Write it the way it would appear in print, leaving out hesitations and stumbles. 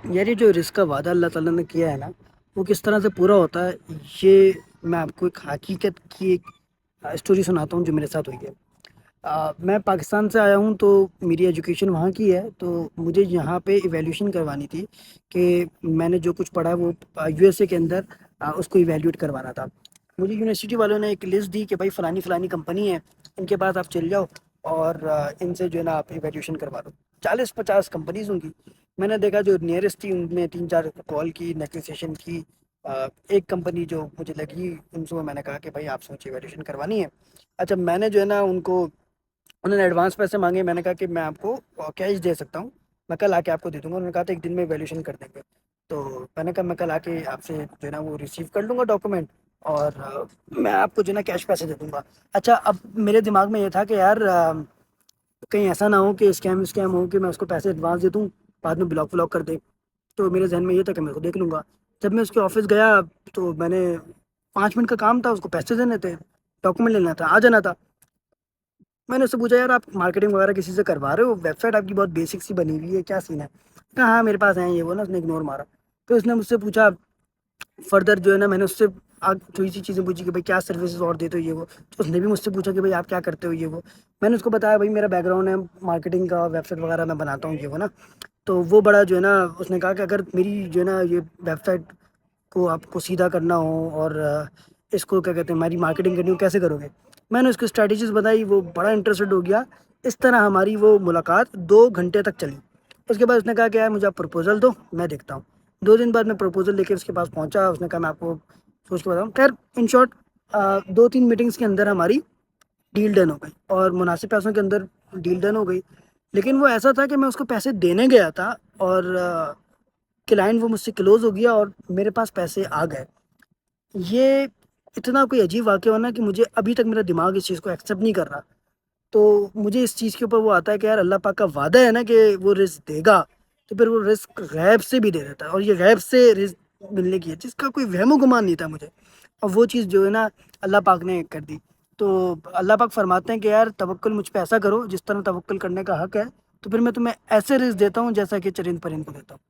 یار یہ جو رزق کا وعدہ اللہ تعالیٰ نے کیا ہے نا، وہ کس طرح سے پورا ہوتا ہے، یہ میں آپ کو ایک حقیقت کی ایک اسٹوری سناتا ہوں جو میرے ساتھ ہوئی ہے۔ میں پاکستان سے آیا ہوں، تو میری ایجوکیشن وہاں کی ہے، تو مجھے یہاں پہ ایویلیوشن کروانی تھی کہ میں نے جو کچھ پڑھا وہ یو ایس اے کے اندر اس کو ایویلیوٹ کروانا تھا۔ مجھے یونیورسٹی والوں نے ایک لسٹ دی کہ بھائی فلانی فلانی کمپنی ہے، ان کے پاس آپ چل جاؤ اور ان سے جو ہے نا آپ ایویلیوشن کروا دو۔ 40-50 کمپنیز ہوں گی۔ میں نے دیکھا جو نیئرسٹ تھی ان میں 3-4 کال کی، نیگوسیشن کی۔ ایک کمپنی جو مجھے لگی، ان سے میں نے کہا کہ بھائی آپ سے مجھے ایویلیوشن کروانی ہے۔ اچھا، میں نے جو ہے نا ان کو، انہوں نے ایڈوانس پیسے مانگے، میں نے کہا کہ میں آپ کو کیش دے سکتا ہوں، میں کل آ کے آپ کو دے دوں گا۔ انہوں نے کہا تھا ایک دن میں ایویلیوشن کر دیں گے، تو میں نے کہا میں کل آ کے آپ سے جو ہے نا وہ ریسیو کر لوں گا ڈاکومنٹ، اور میں آپ کو جو ہے نا کیش پیسے دے دوں گا۔ اچھا، اب میرے دماغ میں یہ تھا کہ یار کہیں ایسا نہ ہو کہ اسکیم ہو کہ میں اس کو پیسے ایڈوانس دے دوں، بعد میں بلاک ولاک کر دے۔ تو میرے ذہن میں یہ تھا کہ میں اس کو دیکھ لوں گا۔ جب میں اس کے آفس گیا تو میں نے 5 منٹ کا کام تھا، اس کو پیسے دینے تھے، ڈاکومنٹ لینا تھا، آ جانا تھا۔ میں نے اس سے پوچھا یار آپ مارکیٹنگ وغیرہ کسی سے کروا رہے ہو؟ ویب سائٹ آپ کی بہت بیسک سی بنی ہوئی ہے، کیا سین ہے؟ کہا ہاں میرے پاس ہیں یہ وہ نا، اس نے اگنور مارا۔ پھر اس نے مجھ سے پوچھا فردر جو ہے نا، میں نے اس سے تھوڑی سی چیزیں پوچھی کہ بھائی کیا سروسز اور دیتے ہو یہ وہ، تو اس نے بھی مجھ سے پوچھا کہ بھائی آپ کیا کرتے ہو یہ وہ۔ میں نے اس کو بتایا بھائی میرا بیک گراؤنڈ ہے مارکیٹنگ کا، ویب سائٹ وغیرہ میں بناتا ہوں یہ وہ نا۔ تو وہ بڑا جو ہے نا، اس نے کہا کہ اگر میری جو ہے نا یہ ویب سائٹ کو آپ کو سیدھا کرنا ہو اور اس کو کیا کہتے ہیں ہماری مارکیٹنگ کرنی ہو، کیسے کرو گے؟ میں نے اس کو اسٹریٹجیز بتائی، وہ بڑا انٹرسٹڈ ہو گیا۔ اس طرح ہماری وہ ملاقات 2 گھنٹے تک چلی۔ اس کے بعد اس نے کہا کہ یار مجھے آپ پروپوزل دو، میں دیکھتا ہوں۔ 2 دن بعد میں پروپوزل لے کے اس کے پاس پہنچا، اس نے کہا میں آپ کو سوچ کے بتاؤں۔ خیر ان شارٹ 2-3 میٹنگس کے اندر ہماری ڈیل ڈن ہو گئی، اور مناسب پیسوں کے اندر ڈیل ڈن ہو گئی۔ لیکن وہ ایسا تھا کہ میں اس کو پیسے دینے گیا تھا، اور کلائنٹ وہ مجھ سے کلوز ہو گیا اور میرے پاس پیسے آ گئے۔ یہ اتنا کوئی عجیب واقعہ ہونا کہ مجھے ابھی تک میرا دماغ اس چیز کو ایکسیپٹ نہیں کر رہا۔ تو مجھے اس چیز کے اوپر وہ آتا ہے کہ یار اللہ پاک کا وعدہ ہے نا کہ وہ رزق دے گا، تو پھر وہ رزق غیب سے بھی دے دیتا ہے، اور یہ غیب سے رزق ملنے کی ہے جس کا کوئی وہم و گمان نہیں تھا مجھے، اور وہ چیز جو ہے نا اللہ پاک نے کر دی۔ تو اللہ پاک فرماتے ہیں کہ یار توکل مجھ پہ ایسا کرو جس طرح توکل کرنے کا حق ہے، تو پھر میں تمہیں ایسے رزق دیتا ہوں جیسا کہ چرند پرند کو دیتا ہوں۔